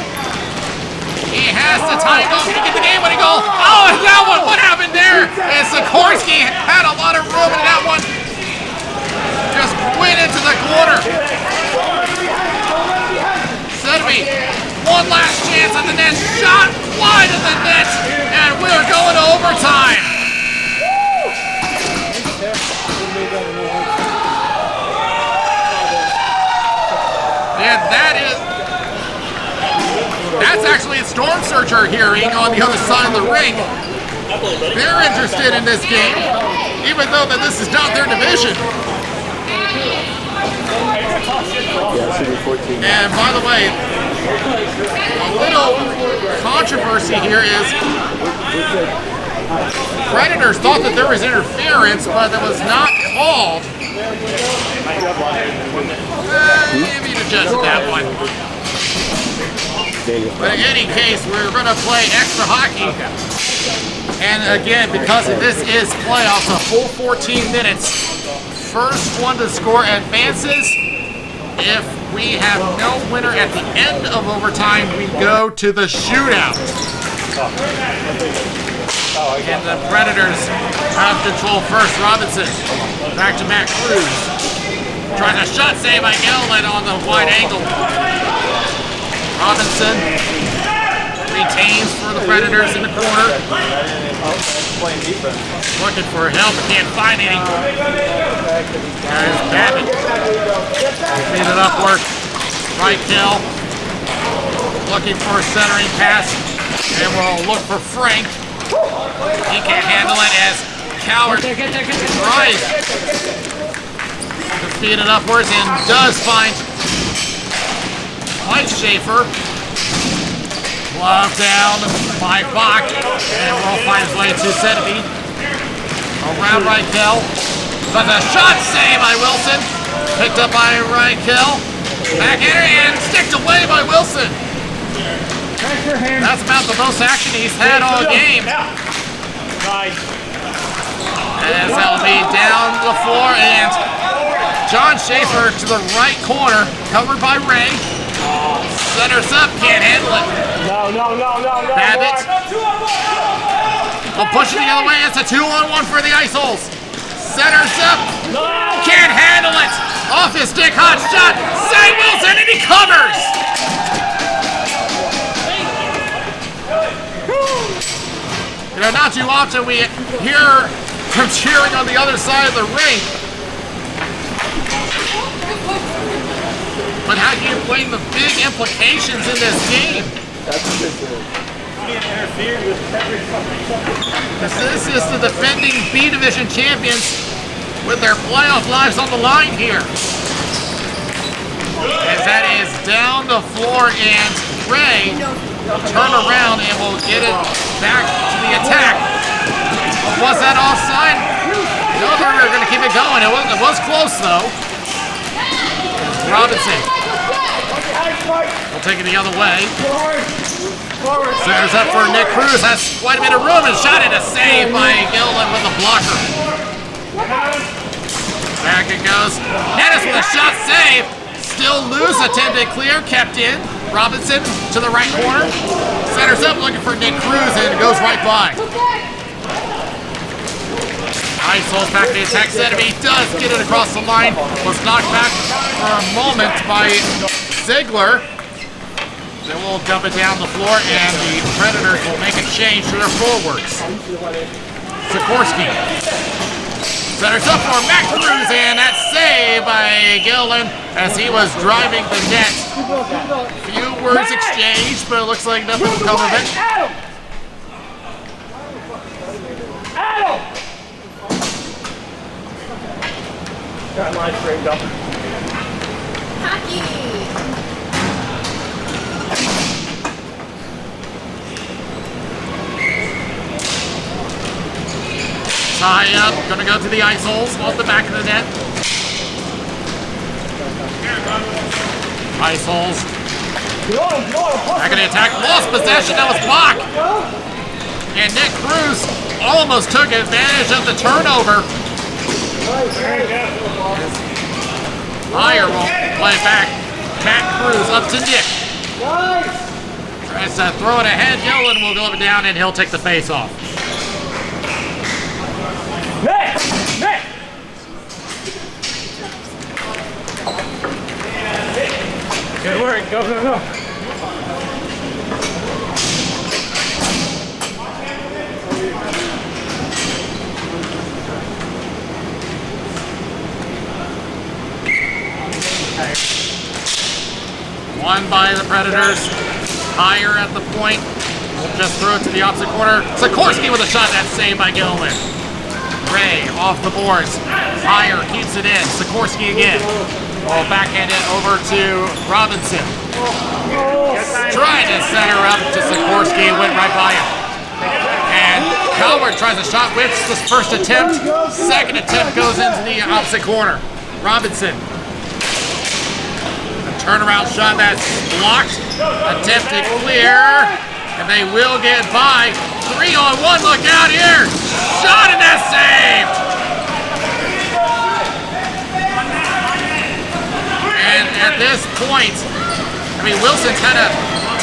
He has the tie goal. He get the game-winning goal. Oh, that one! What happened there? And Sikorsky had a lot of room in that one. Just went into the corner. Sedeby, one last chance at the net. Shot wide of the net, and we're going to overtime. And that's actually a Storm Searcher hearing on the other side of the ring. They're interested in this game, even though that this is not their division. And by the way, a little controversy here is Predators thought that there was interference, but it was not called. Maybe to judge that one. But in any case, we're going to play extra hockey. And again, because this is playoffs, a full 14 minutes. First one to score advances. If we have no winner at the end of overtime, we go to the shootout. And the Predators have control first. Robinson back to Matt Cruz. Tries a shot save by Gelman on the wide angle. Robinson retains for the Predators in the corner. Looking for help, can't find any. There's Babbitt. Feed it upward. Right kill. Looking for a centering pass. And we'll look for Frank. He can't handle it as Coward tries to feed it upwards and does find Mike Schaefer. Glove down by Bach, and will find his way to Sedeby. Around Reichel. But a shot save by Wilson. Picked up by Reichel. Back in and sticked away by Wilson. That's about the most action he's had all game. As that'll be down the floor, and John Schaefer to the right corner, covered by Ray. Centers up, can't handle it. No. Babbitt. Will push it the other way. It's a 2-on-1 for the Ice Holes. Centers up. Can't handle it. Off his stick, hot shot. Say Wilson, and he covers. You know, not too often we hear from cheering on the other side of the rink. But how do you explain the big implications in this game? This is the defending B Division champions with their playoff lives on the line here. As that is down the floor, and Ray will turn around and will get it back to the attack. Was that offside? No, they're going to keep it going. It was close though. Robinson will take it the other way. Centers up for Nick Cruz. Has quite a bit of room and shot it. A save by Gilliland with a blocker. Back it goes. Nettis with a shot save. Still loose. Attempted clear. Kept in. Robinson to the right corner. Centers up looking for Nick Cruz and it goes right by. Ice Holes back to the attack center. He does get it across the line. Was knocked back for a moment by Ziegler. Then we'll dump it down the floor, and the Predators will make a change to their forwards. Sikorsky centers up for Matt Cruz, and that save by Gilliland as he was driving the net. Few words exchanged, but it looks like nothing will come of it. Got line framed up. Hockey. Tie up, gonna go to the Ice Holes off the back of the net. Ice Holes. Back in the attack, lost possession, that was Bach. And Nick Cruz almost took advantage of the turnover. Meyer will play it back. Matt Cruz up to Nick. Tries to throw it ahead, Gillen will go down and he'll take the face off. Nick! Good work, go. Won by the Predators. Higher at the point. We'll just throw it to the opposite corner. Sikorsky with a shot. That's saved by Gilliland. Ray off the boards. Higher keeps it in. Sikorsky again. We'll backhand it over to Robinson. Trying to center up to Sikorsky. Went right by him. And Coward tries a shot, whips the first attempt. Second attempt goes into the opposite corner. Robinson. A turnaround shot that's blocked. Attempted clear. And they will get by. 3-on-1, look out here. Shot and that's saved. And at this point, I mean, Wilson's had a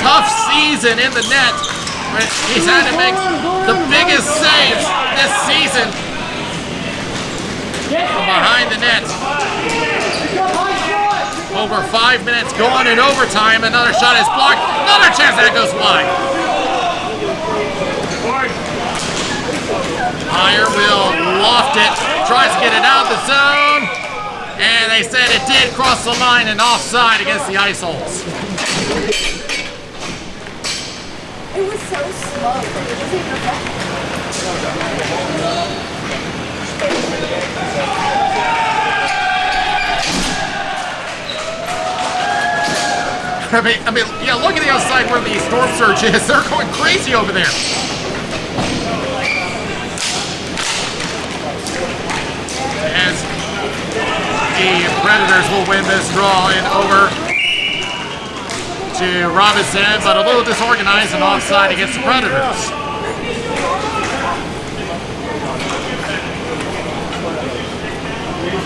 tough season in the net. But he's had to make the biggest saves this season from behind the net. Over 5 minutes gone in overtime. Another shot is blocked. Another chance that goes wide. Meyer will loft it. Tries to get it out of the zone. And they said it did cross the line and offside against the Ice Holes. It was so slow. It wasn't even effective. I mean, yeah, look at the outside where the storm surge is. They're going crazy over there. As the Predators will win this draw and over to Robinson, but a little disorganized and offside against the Predators.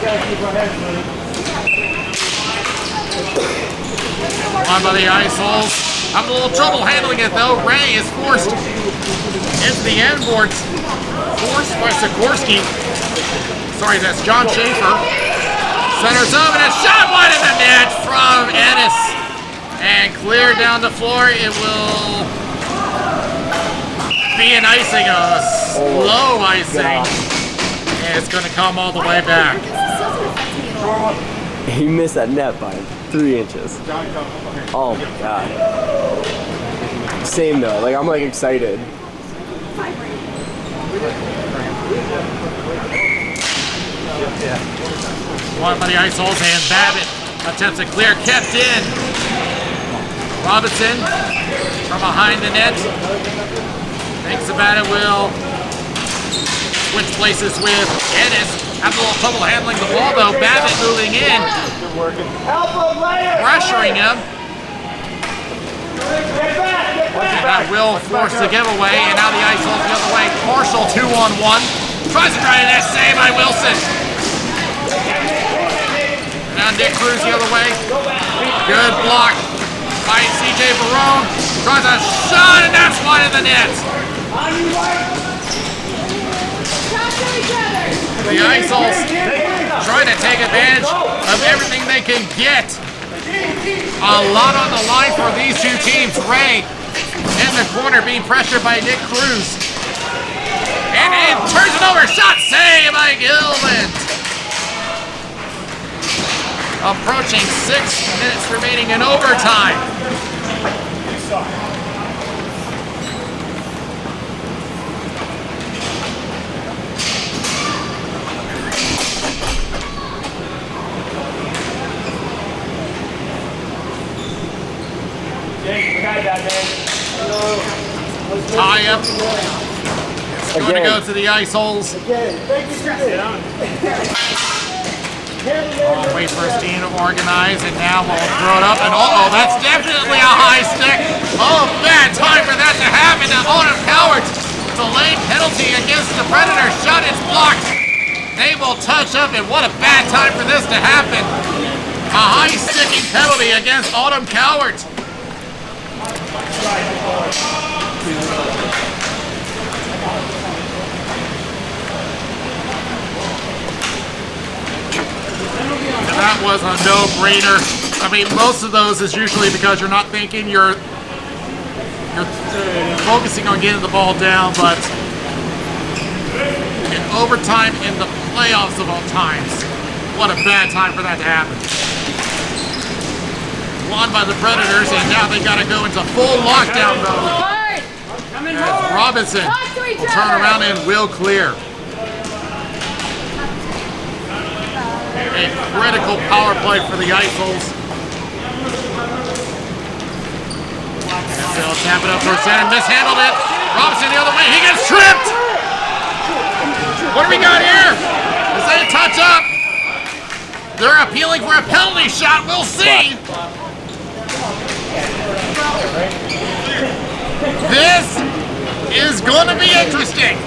On by the ice holes. Having a little trouble handling it though. Ray is forced into the end boards. Forced by Sikorsky. Sorry, that's John Schaefer. Center zone and a shot wide in the net from Ennis. And clear down the floor. It will be an icing, a slow icing. And it's going to come all the way back. He missed that net by 3 inches. Oh my god. Same though, like I'm like excited. One by the ice holes and Babbitt attempts a clear, kept in. Robinson from behind the net. Thinks about it, will switch places with Ennis. Has a little trouble handling the ball though. Babbitt moving in. Pressuring him. And that will force the giveaway, and now the ice holes the other way. Marshall 2-on-1. Tries to try that save by Wilson. Now Nick Cruz the other way. Good block by CJ Barone. Tries a shot, and that's wide of the net. The ice holes trying to take advantage of everything they can get. A lot on the line for these two teams. Ray in the corner being pressured by Nick Cruz. And it turns it over. Shot saved by Gilman. Approaching 6 minutes remaining in overtime. Tie up. It's going to go to the ice holes. Wait for his team to organize, and now we'll throw it up. And uh-oh, that's definitely a high stick. Oh, bad time for that to happen. Now Autumn Cowards, delayed penalty against the Predators. Shot is blocked. They will touch up, and what a bad time for this to happen. A high sticking penalty against Autumn Cowards. And that was a no-brainer. I mean, most of those is usually because you're not thinking, you're focusing on getting the ball down, but in overtime in the playoffs of all times, what a bad time for that to happen. Won by the Predators, and now they got to go into full lockdown mode. As Robinson will turn around and will clear. A critical power play for the Ice Holes. And they'll tap it up for center, mishandled it. Robinson the other way, he gets tripped! What do we got here? Is that a touch up? They're appealing for a penalty shot, we'll see. This is going to be interesting.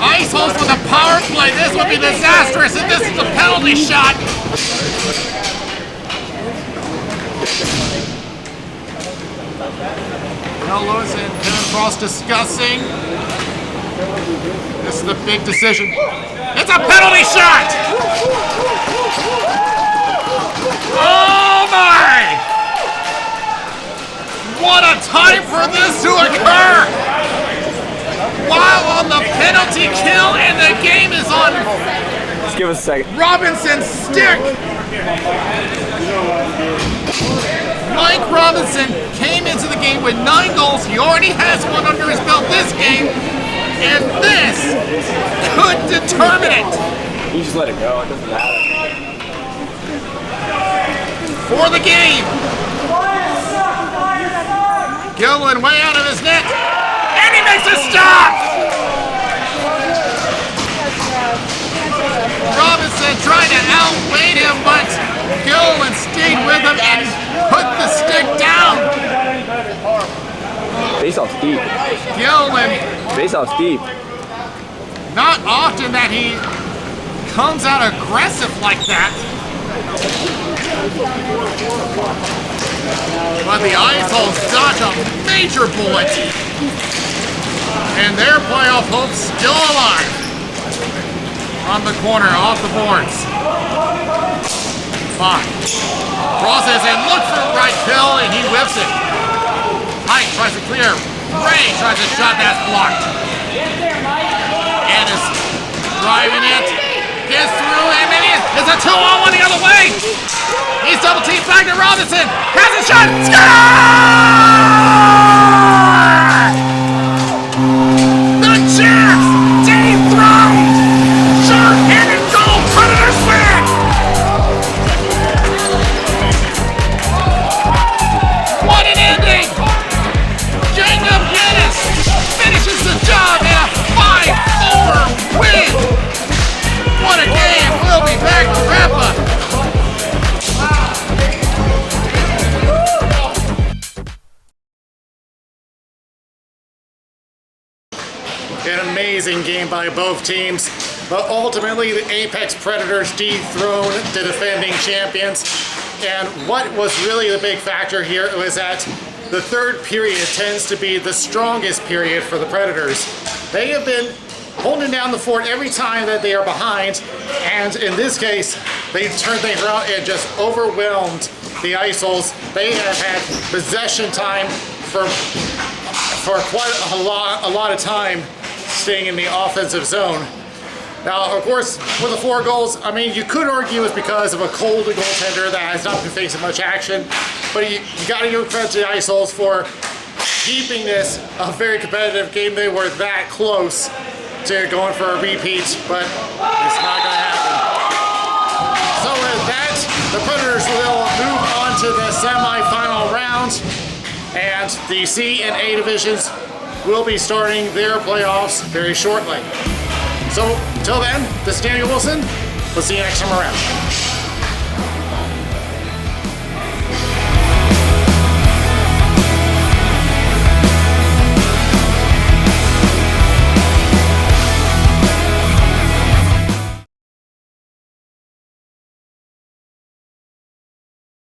Ice Holes with a power play. This would be disastrous if this is a penalty shot. Now Lewis and Kevin Frost discussing. This is the big decision. It's a penalty shot! Oh my! What a time for this to occur! While on the penalty kill and the game is on. Just give us a second. Robinson's stick. Mike Robinson came into the game with 9 goals. He already has one under his belt this game, and this could determine it. You just let it go. It doesn't matter. For the game. Gillen way out of his net. And he makes a stop! Robinson trying to outweigh him, but Gillen stayed with him and put the stick down. Face-off's deep. Gillen, Face-off's deep. not often that he comes out aggressive like that. But the Isols dodge a major bullet. And their playoff hopes still alive. On the corner, off the boards. Fine. Crosses and looks for right pill, and he whips it. Mike tries to clear. Ray tries a shot that's blocked. And is driving it. Gets through, and then it's a 2-on-1 the other way. He's double teamed back to Robinson. Has a shot. Score! The champs! Dethroned! Short-handed goal! Predators win! What an ending! Jacob Guinness finishes the job in a 5-4 win! What a game! We'll be back to wrap up. An amazing game by both teams, but ultimately the Apex Predators dethroned the defending champions. And what was really the big factor here was that the third period tends to be the strongest period for the Predators. They have been holding down the fort every time that they are behind, and in this case, they turned things around and just overwhelmed the Isols. They have had possession time for quite a lot of time, staying in the offensive zone. Now, of course, with the 4 goals, I mean, you could argue it's because of a cold goaltender that has not been facing much action, but you got to give credit to the Isols for keeping this a very competitive game. They were that close to going for a repeat, but it's not going to happen. So with that, the Predators will move on to the semi-final round, and the C and A divisions will be starting their playoffs very shortly. So, till then, this is Daniel Wilson. We'll see you next time around.